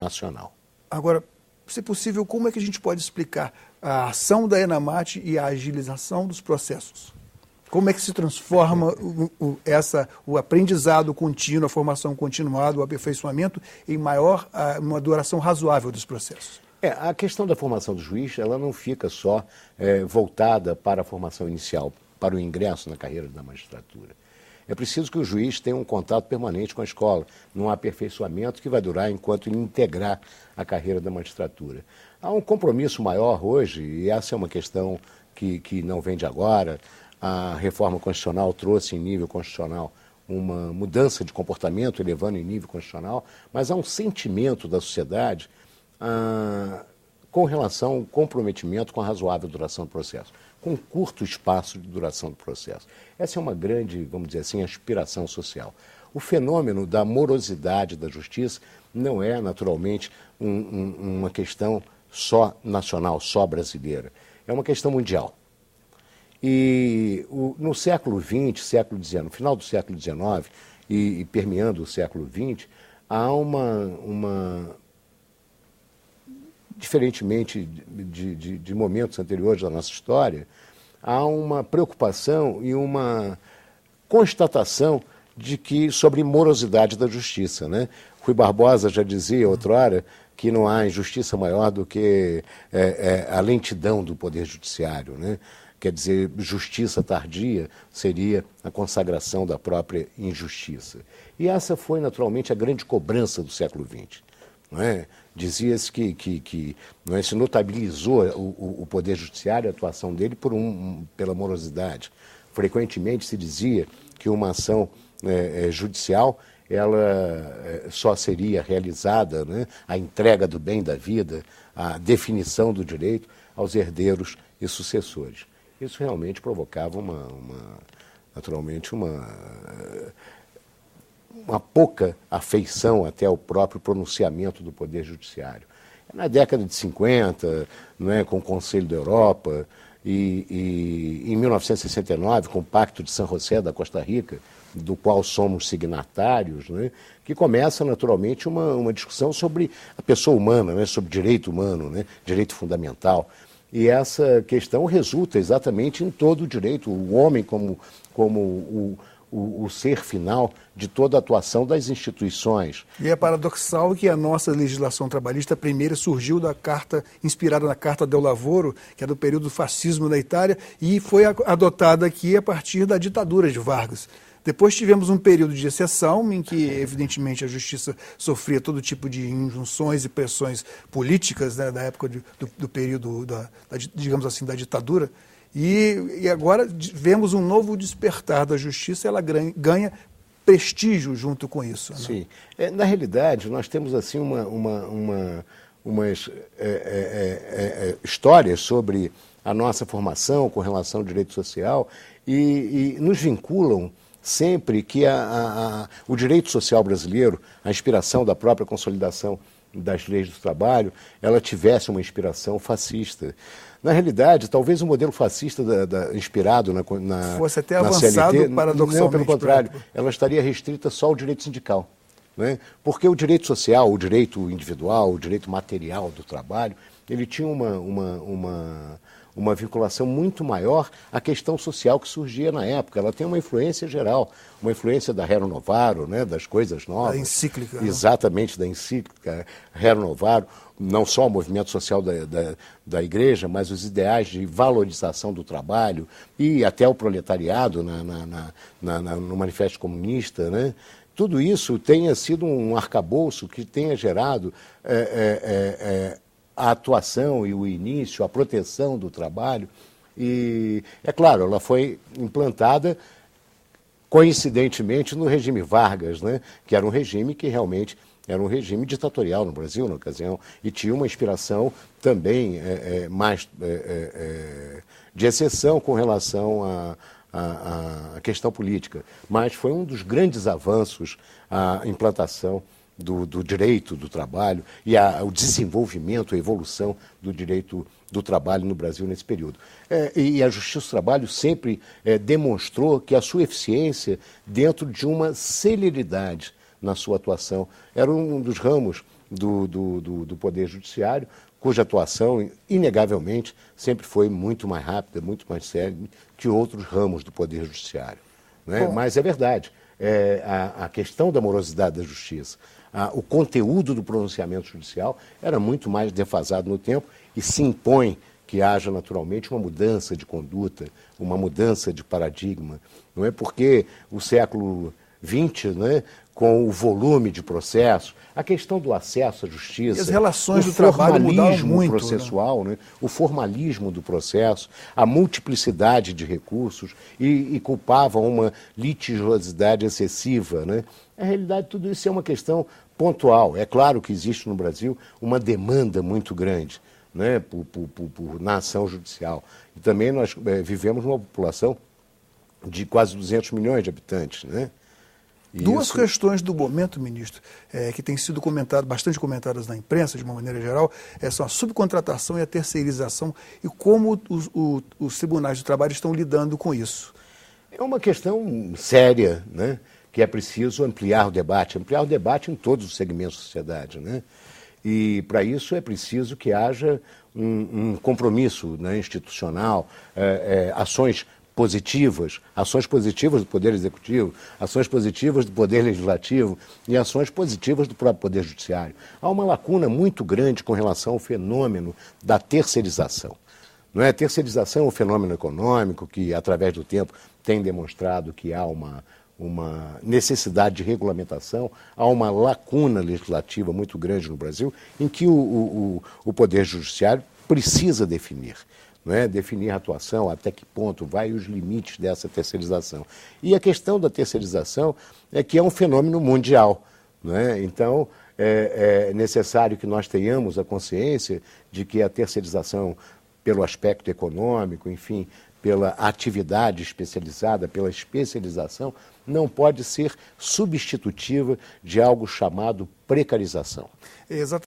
nacional. Agora, se possível, como é que a gente pode explicar a ação da ENAMAT e a agilização dos processos? Como é que se transforma o aprendizado contínuo, a formação continuada, o aperfeiçoamento em uma duração razoável dos processos? A questão da formação do juiz, ela não fica só voltada para a formação inicial, para o ingresso na carreira da magistratura. É preciso que o juiz tenha um contato permanente com a escola, num aperfeiçoamento que vai durar enquanto ele integrar a carreira da magistratura. Há um compromisso maior hoje, e essa é uma questão que não vem de agora. A reforma constitucional trouxe em nível constitucional uma mudança de comportamento, elevando em nível constitucional, mas há um sentimento da sociedade com relação ao comprometimento com a razoável duração do processo, com um curto espaço de duração do processo. Essa é uma grande, vamos dizer assim, aspiração social. O fenômeno da morosidade da justiça não é, naturalmente, uma questão só nacional, só brasileira. É uma questão mundial. E no século XX, século XIX, no final do século XIX e permeando o século XX, há diferentemente de momentos anteriores da nossa história, há uma preocupação e uma constatação sobre morosidade da justiça, né? Rui Barbosa já dizia outrora que não há injustiça maior do que a lentidão do poder judiciário, né? Quer dizer, justiça tardia seria a consagração da própria injustiça. E essa foi, naturalmente, a grande cobrança do século XX. Não é? Dizia-se que não é, se notabilizou o poder judiciário, a atuação dele, pela morosidade. Frequentemente se dizia que uma ação judicial ela só seria realizada, né, a entrega do bem da vida, a definição do direito aos herdeiros e sucessores. Isso realmente provocava naturalmente uma pouca afeição até ao próprio pronunciamento do Poder Judiciário. Na década de 50, não é, com o Conselho da Europa, e em 1969, com o Pacto de San José da Costa Rica, do qual somos signatários, né, que começa naturalmente uma discussão sobre a pessoa humana, né, sobre direito humano, né, direito fundamental. E essa questão resulta exatamente em todo o direito, o homem como o ser final de toda a atuação das instituições. E é paradoxal que a nossa legislação trabalhista primeiro surgiu da carta, inspirada na Carta del Lavoro, que é do período do fascismo na Itália, e foi adotada aqui a partir da ditadura de Vargas. Depois tivemos um período de exceção, em que, evidentemente, a justiça sofria todo tipo de injunções e pressões políticas, né, da época do período, digamos assim, da ditadura. E agora vemos um novo despertar da justiça, ela ganha prestígio junto com isso. Né? Sim. Na realidade, nós temos assim umas histórias sobre a nossa formação com relação ao direito social e nos vinculam sempre que o direito social brasileiro, a inspiração da própria consolidação das leis do trabalho, ela tivesse uma inspiração fascista. Na realidade, talvez o modelo fascista inspirado na fosse até avançado CLT, paradoxalmente. Não, pelo contrário, ela estaria restrita só ao direito sindical. Né? Porque o direito social, o direito individual, o direito material do trabalho, ele tinha uma vinculação muito maior à questão social que surgia na época. Ela tem uma influência geral, uma influência da Rerum Novarum, né, das coisas novas. Da encíclica. Exatamente, da encíclica Rerum Novarum, não só o movimento social da Igreja, mas os ideais de valorização do trabalho e até o proletariado no Manifesto Comunista, né? Tudo isso tenha sido um arcabouço que tenha gerado a atuação e o início, a proteção do trabalho. E, é claro, ela foi implantada coincidentemente no regime Vargas, né? Que era um regime que realmente era um regime ditatorial no Brasil na ocasião e tinha uma inspiração também mais de exceção com relação à questão política. Mas foi um dos grandes avanços a implantação do direito do trabalho e o desenvolvimento, a evolução do direito do trabalho no Brasil nesse período. E a Justiça do Trabalho sempre demonstrou que a sua eficiência dentro de uma celeridade na sua atuação era um dos ramos do Poder Judiciário, cuja atuação, inegavelmente, sempre foi muito mais rápida, muito mais séria que outros ramos do Poder Judiciário. Né? Mas é verdade, a questão da morosidade da justiça, o conteúdo do pronunciamento judicial era muito mais defasado no tempo e se impõe que haja naturalmente uma mudança de conduta, uma mudança de paradigma. Não é porque o século XX, né, com o volume de processos, a questão do acesso à justiça, e as relações do trabalho mudaram muito, processual, né? O formalismo do processo, a multiplicidade de recursos e culpavam uma litigiosidade excessiva, né? Na realidade, tudo isso é uma questão pontual. É claro que existe no Brasil uma demanda muito grande, né, na ação judicial. E também nós vivemos numa população de quase 200 milhões de habitantes, né? Duas questões do momento, ministro, que têm sido bastante comentadas na imprensa, de uma maneira geral, são a subcontratação e a terceirização e como os tribunais do trabalho estão lidando com isso. É uma questão séria, né, que é preciso ampliar o debate em todos os segmentos da sociedade, né? E para isso é preciso que haja um compromisso, né, institucional, ações positivas do Poder Executivo, ações positivas do Poder Legislativo e ações positivas do próprio Poder Judiciário. Há uma lacuna muito grande com relação ao fenômeno da terceirização. Não é? A terceirização é um fenômeno econômico que, através do tempo, tem demonstrado que há uma necessidade de regulamentação, há uma lacuna legislativa muito grande no Brasil, em que o Poder Judiciário precisa definir. Não é? Definir a atuação, até que ponto vai os limites dessa terceirização. E a questão da terceirização é que é um fenômeno mundial. Não é? Então, é necessário que nós tenhamos a consciência de que a terceirização, pelo aspecto econômico, enfim, pela atividade especializada, pela especialização, não pode ser substitutiva de algo chamado precarização. Exatamente.